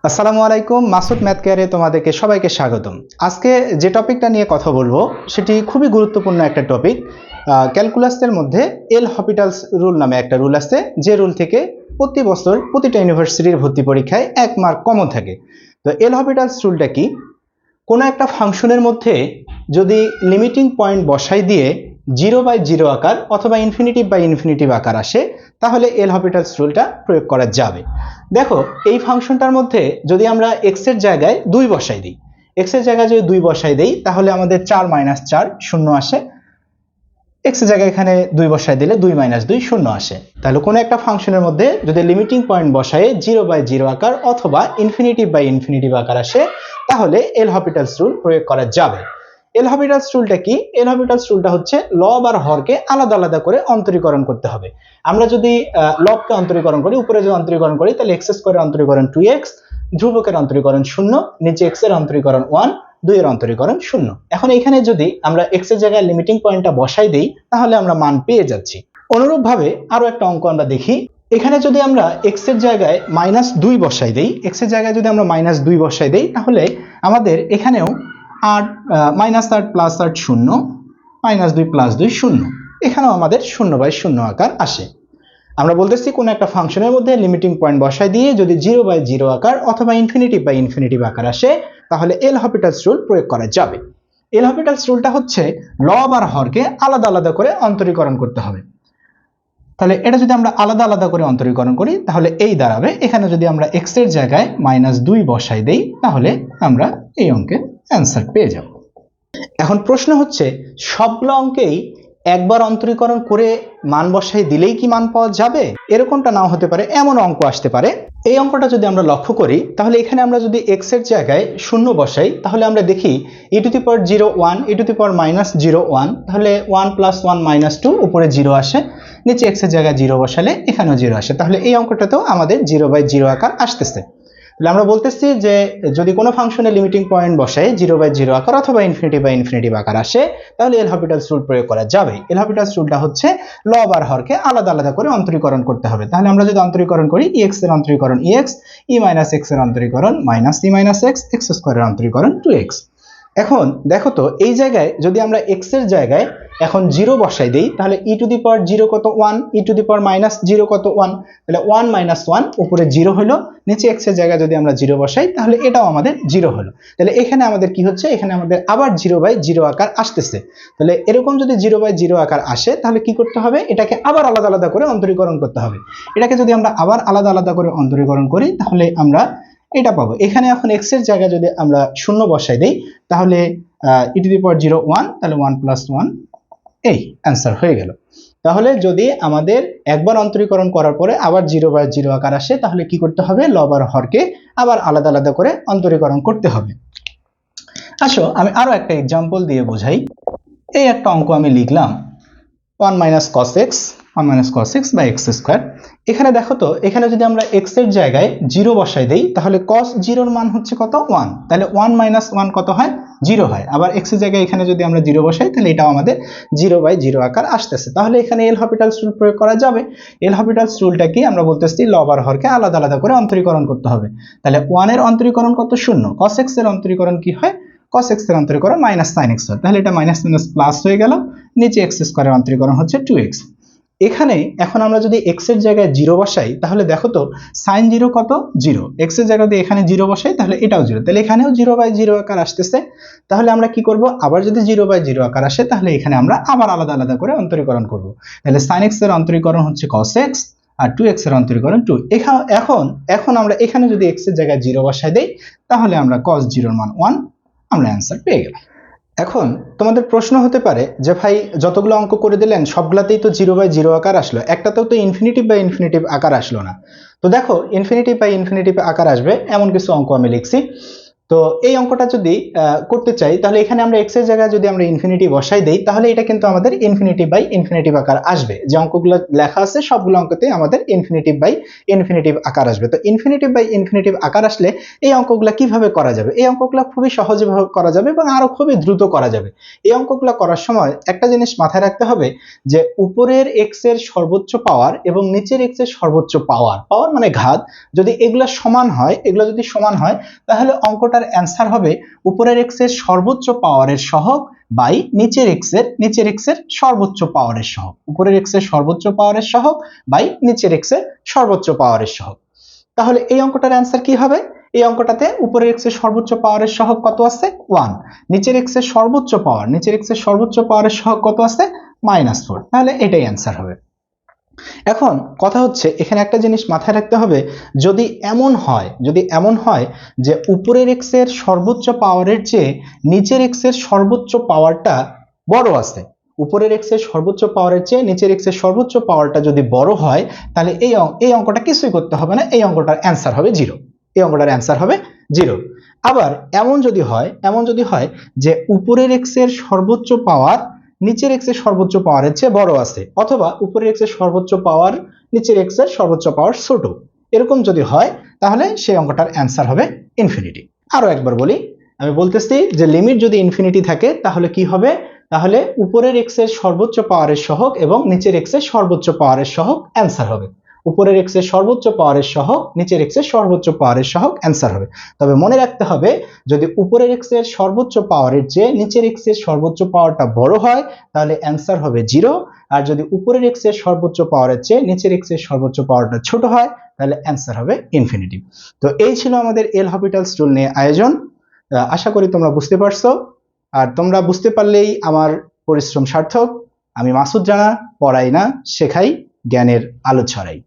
আসসালামু আলাইকুম, মাসুদ ম্যাথ কেয়ারে তোমাদেরকে সবাইকে স্বাগতম। আজকে যে টপিকটা নিয়ে কথা বলবো সেটি খুবই গুরুত্বপূর্ণ একটা টপিক। ক্যালকুলাসের মধ্যে এল হপিটালস রুল নামে একটা রুল আছে, যে রুল থেকে প্রতি বছর প্রতিটা ইউনিভার্সিটির ভর্তি পরীক্ষায় 1 মার্ক কমন থাকে। তো এল হপিটালস রুলটা কি? কোনো একটা ফাংশনের মধ্যে যদি লিমিটিং পয়েন্ট বসাই দিয়ে 0/0 আকার অথবা ইনফিনিটিভ আকার আসে, তাহলে এল হপিটালস রুলটা প্রয়োগ করা যাবে। দেখো, এই ফাংশনটার মধ্যে যদি আমরা এক্স এর জায়গায় 2 বসাই দিই, এক্স এর জায়গায় যদি 2 বসাই দেই তাহলে আমাদের 4 - 4 শূন্য আসে। এক্স এর জায়গায় এখানে 2 বসাই দিলে 2 - 2 শূন্য আসে। তাহলে কোনো একটা ফাংশনের মধ্যে যদি লিমিটিং পয়েন্ট বসায় 0/0 আকার অথবা ইনফিনিটিভ আকার আসে, তাহলে এল হপিটালস রুল প্রয়োগ করা যাবে। এল হপিটালস রুলটা কি? এল হপিটালস রুলটা হচ্ছে লব আর হরকে আলাদা আলাদা করে অন্তরীকরণ করতে হবে। আমরা যদি লবকে অন্তরীকরণ করি, উপরে যদি অন্তরীকরণ করি তাহলে এক্স স্কয়ারের অন্তরীকরণ 2x, ধ্রুবকের অন্তরীকরণ 0, নিচে x এর অন্তরীকরণ 1, 2 এর অন্তরীকরণ 0। এখন এখানে যদি আমরা x এর জায়গায় লিমিটিং পয়েন্টটা বসাই দেই তাহলে আমরা মান পেয়ে যাচ্ছি। অনুরূপভাবে আরো একটা অঙ্ক আমরা দেখি। এখানে যদি আমরা x এর জায়গায় -2 বসাই দেই, x এর জায়গায় যদি আমরা -2 বসাই দেই তাহলে আমাদের এখানেও 8 -8 + 8 0, -2 + 2 0, এখানেও আমাদের 0/0 আকার আসে। আমরা বলতেছি কোন একটা ফাংশনের মধ্যে লিমিটিং পয়েন্ট বসাই দিয়ে যদি 0/0 আকার অথবা ইনফিনিটিভ আকার আসে, তাহলে এল হপিটালস রুল প্রয়োগ করা যাবে। এল হপিটালস রুলটা হচ্ছে লব আর হরকে আলাদা আলাদা করে অন্তরীকরণ করতে হবে। তাহলে এটা যদি আমরা আলাদা আলাদা করে অন্তরীকরণ করি তাহলে এই দাঁড়াবে, এখানে যদি আমরা x এর জায়গায় -2 বসাই দেই তাহলে আমরা এই অঙ্কের অ্যান্সার পেয়ে যাব। এখন প্রশ্ন হচ্ছে, সবগুলো অঙ্কেই একবার অন্তরীকরণ করে মান বসাই দিলেই কি মান পাওয়া যাবে? এরকমটা নাও হতে পারে, এমন অঙ্ক আসতে পারে। এই অঙ্কটা যদি আমরা লক্ষ্য করি তাহলে এখানে আমরা যদি x এর জায়গায় 0 বসাই তাহলে আমরা দেখি e⁻01 e⁻−01, তাহলে 1 + 1 - 2, উপরে 0 আসে, নিচে x এর জায়গায় 0 বসালে এখানেও 0 আসে। তাহলে এই অঙ্কটাতেও আমাদের 0/0 আকার আসতেছে। তাহলে আমরা বলতেছি যে যদি কোনো ফাংশনের লিমিটিং পয়েন্ট বসায় 0/0 আকার অথবা ইনফিনিটিভ আকার আসে, তাহলে এল হপিটালস রুল প্রয়োগ করা যাবে। এল হপিটালস রুলটা হচ্ছে লব আর হরকে আলাদা আলাদা করে অন্তরীকরণ করতে হবে। তাহলে আমরা যদি অন্তরীকরণ করি, ex এর অন্তরীকরণ ex, e - x এর অন্তরীকরণ -e - x, x স্কয়ারের অন্তরীকরণ 2x। এখন দেখো তো, এই জায়গায় যদি আমরা x এর জায়গায় এখন 0 বসাই দেই তাহলে e⁻0 কত 1, e⁻−0 কত 1, তাহলে 1 - 1, উপরে 0 হলো, নিচে x এর জায়গায় যদি আমরা 0 বসাই তাহলে এটাও আমাদের 0 হলো। তাহলে এখানে আমাদের কি হচ্ছে, এখানে আমাদের আবার 0/0 আকার আসতেছে। তাহলে এরকম যদি 0/0 আকার আসে তাহলে কি করতে হবে, এটাকে আবার আলাদা আলাদা করে অন্তরীকরণ করতে হবে। এটাকে যদি আমরা আবার আলাদা আলাদা করে অন্তরীকরণ করি তাহলে আমরা এটা পাবো। এখানে এখন x এর জায়গায় যদি আমরা 0 বসাই দেই তাহলে e⁻01, তাহলে 1 + 1, এই অ্যান্সার হয়ে গেল। তাহলে যদি আমাদের একবার অন্তরীকরণ করার পরে আবার 0/0 আকার আসে তাহলে কি করতে হবে, লব আর হরকে আবার আলাদা আলাদা করে অন্তরীকরণ করতে হবে। আসো আমি আরো একটা এক্সাম্পল দিয়ে বোঝাই। এই একটা অঙ্ক আমি লিখলাম 1 - cos x, 1 - cos x বা x²। এখানে দেখো তো, এখানে যদি আমরা x এর জায়গায় 0 বসাই দেই তাহলে cos 0 এর মান হচ্ছে কত, 1, তাহলে 1 - 1 কত হয়, 0 হয়। আবার x এর জায়গায় এখানে যদি আমরা 0 বসাই তাহলে এটাও আমাদের 0/0 আকার আসতেছে। তাহলে এখানে এল হপিটালস রুল প্রয়োগ করা যাবে। এল হপিটালস রুলটা কি, আমরা বলতেছি লব আর হরকে আলাদা আলাদা করে অন্তরীকরণ করতে হবে। তাহলে 1 এর অন্তরীকরণ কত, 0, cos x এর অন্তরীকরণ কি হয়, cos x এর অন্তরীকরণ -sin x হয়, তাহলে এটা মাইনাস প্লাস হয়ে গেল, নিচে x স্কয়ারের অন্তরীকরণ হচ্ছে 2x। এখানে এখন আমরা যদি x এর জায়গায় 0 বসাই তাহলে দেখো তো sin 0 কত, 0, x এর জায়গায় যদি এখানে 0 বসাই তাহলে এটাও 0, তাহলে এখানেও 0/0 আকার আসতেছে। তাহলে আমরা কি করব, আবার যদি 0/0 আকার আসে তাহলে এখানে আমরা আবার আলাদা আলাদা করে অন্তরীকরণ করব। তাহলে sin x এর অন্তরীকরণ হচ্ছে cos x আর 2x এর অন্তরীকরণ 2। এখন আমরা এখানে যদি x এর জায়গায় 0 বসাই দেই তাহলে আমরা cos 0 এর মান 1, আমরা অ্যান্সার পেয়ে গেলাম। এখন তোমাদের প্রশ্ন হতে পারে যে ভাই, যতগুলো অঙ্ক করে দিলেন সবগুলাতেই তো 0/0 আকার আসলো, একটাতেও তো ইনফিনিটিভ আকার আসলো না। তো দেখো, ইনফিনিটিভ আকার আসবে এমন কিছু অঙ্ক আমি লিখছি। তো এই অঙ্কটা যদি করতে চাই তাহলে এখানে আমরা এক্স এর জায়গায় যদি আমরা ইনফিনিটি বসাই দেই তাহলে এটা কিন্তু আমাদের ইনফিনিটিভ বাই ইনফিনিটিভ আকার আসবে। যে অঙ্কগুলো লেখা আছে সবগুলো অঙ্কতে আমাদের ইনফিনিটিভ বাই ইনফিনিটিভ আকার আসবে। তো ইনফিনিটিভ বাই ইনফিনিটিভ আকার আসলে এই অঙ্কগুলো কিভাবে করা যাবে? এই অঙ্কগুলো খুবই সহজে করা যাবে এবং আরো খুবই দ্রুত করা যাবে। এই অঙ্কগুলো করার সময় একটা জিনিস মাথায় রাখতে হবে যে উপরের এক্স এর সর্বোচ্চ পাওয়ার এবং নিচের এক্স এর সর্বোচ্চ পাওয়ার, পাওয়ার মানে ঘাত, যদি এগুলো সমান হয়, এগুলো যদি সমান হয় তাহলে অঙ্কটার অ্যান্সার হবে উপরের এক্স এর সর্বোচ্চ পাওয়ারের সহগ বাই নিচের এক্স এর সর্বোচ্চ পাওয়ারের সহগ। উপরের এক্স এর সর্বোচ্চ পাওয়ারের সহগ বাই নিচের এক্স এর সর্বোচ্চ পাওয়ারের সহগ। তাহলে এই অঙ্কটার অ্যান্সার কি হবে? এই অঙ্কটাতে উপরের এক্স এর সর্বোচ্চ পাওয়ারের সহগ কত আছে? 1। নিচের এক্স এর সর্বোচ্চ পাওয়ারের সহগ কত আছে? -4। তাহলে এটাই অ্যান্সার হবে। এখন কথা হচ্ছে এখানে একটা জিনিস মাথায় রাখতে হবে, যদি এমন হয় যে উপরের এক্স এর সর্বোচ্চ পাওয়ারের চেয়ে নিচের এক্স এর সর্বোচ্চ পাওয়ারটা বড় আছে, উপরের এক্স এর সর্বোচ্চ পাওয়ারের চেয়ে নিচের এক্স এর সর্বোচ্চ পাওয়ারটা যদি বড় হয় তাহলে এই অঙ্কটা কিছুই করতে হবে না, এই অঙ্কটার অ্যান্সার হবে 0। এই অঙ্কটার অ্যান্সার হবে 0। আবার এমন যদি হয় যে উপরের এক্স এর সর্বোচ্চ পাওয়ার নিচের এক্স এর সর্বোচ্চ পাওয়ারের চেয়ে বড় আছে, অথবা উপরের এক্স এর সর্বোচ্চ পাওয়ার নিচের এক্স এর সর্বোচ্চ পাওয়ার ছোট, এরকম যদি হয় তাহলে সেই অঙ্কটার অ্যান্সার হবে ইনফিনিটি। আরো একবার বলি, আমি বলতেছি যে লিমিট যদি ইনফিনিটি থাকে তাহলে কি হবে? তাহলে উপরের এক্স এর সর্বোচ্চ পাওয়ারের সহগ এবং নিচের এক্স এর সর্বোচ্চ পাওয়ারের সহগ অ্যান্সার হবে। উপরের এক্স এর সর্বোচ্চ পাওয়ারের সহগ নিচের এক্স এর সর্বোচ্চ পাওয়ারের সহগ অ্যান্সার হবে। তবে মনে রাখতে হবে যদি উপরের এক্স এর সর্বোচ্চ পাওয়ারের চেয়ে নিচের এক্স এর সর্বোচ্চ পাওয়ারটা বড় হয় তাহলে অ্যান্সার হবে 0, আর যদি উপরের এক্স এর সর্বোচ্চ পাওয়ারের চেয়ে নিচের এক্স এর সর্বোচ্চ পাওয়ারটা ছোট হয় তাহলে অ্যান্সার হবে ইনফিনিটি। তো এই ছিল আমাদের এল হপিটালস রুল নিয়ে আয়োজন। আশা করি তোমরা বুঝতে পারছো, আর তোমরা বুঝতে পারলেই আমার পরিশ্রম সার্থক। আমি মাসুদ রানা, পড়াই না শেখাই, জ্ঞানের আলো ছড়াই।